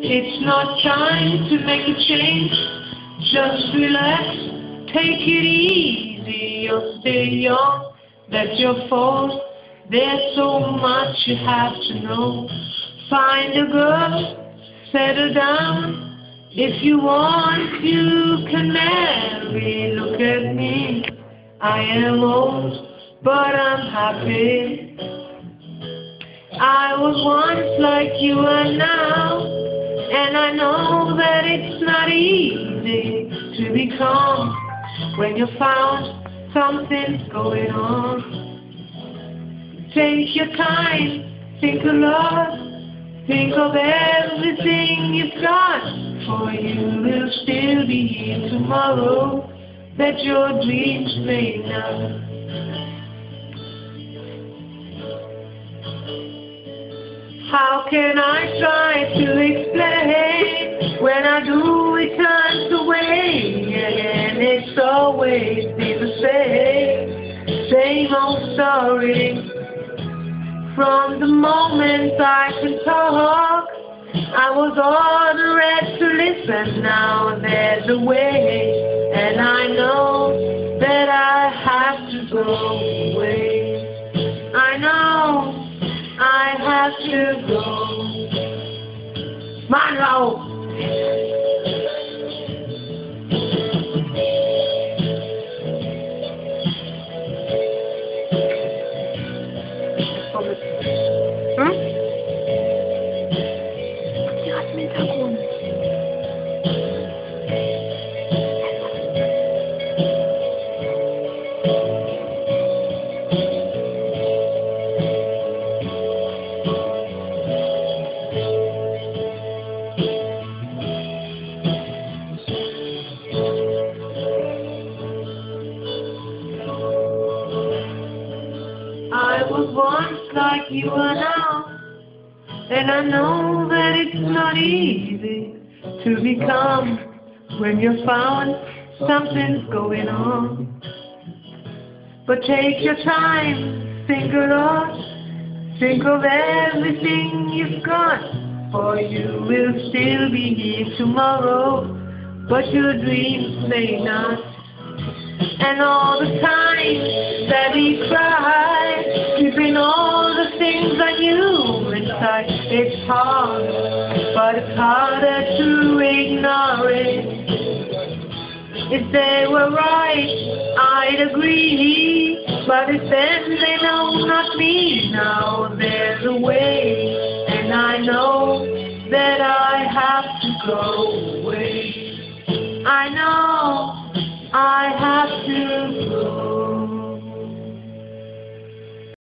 It's not time to make a change. Just relax, take it easy. You'll stay young, that's your fault. There's so much you have to know. Find a girl, settle down. If you want, you can marry. Look at me, I am old, but I'm happy. I was once like you are now, and I know that it's not easy to become when you found something's going on. Take your time, think a lot, think of everything you've got, for you will still be here tomorrow, that your dreams may not. How can I try to explain when I do it turns away, and it's always been the same old story. From the moment I can talk, I was ordered to listen. Now there's a way, and I know that I have to go away. I know I have to go. Monroe! Die hat im Hintergrund. I was once like you are now, and I know that it's not easy to become when you're found something's going on. But take your time, think a lot, think of everything you've got, for you will still be here tomorrow, but your dreams may not. And all the time that we cried, keeping all the things I knew inside, it's hard, but it's harder to ignore it. If they were right, I'd agree, but if then they know not me, now there's a way, and I know that I have to go away. I know I have to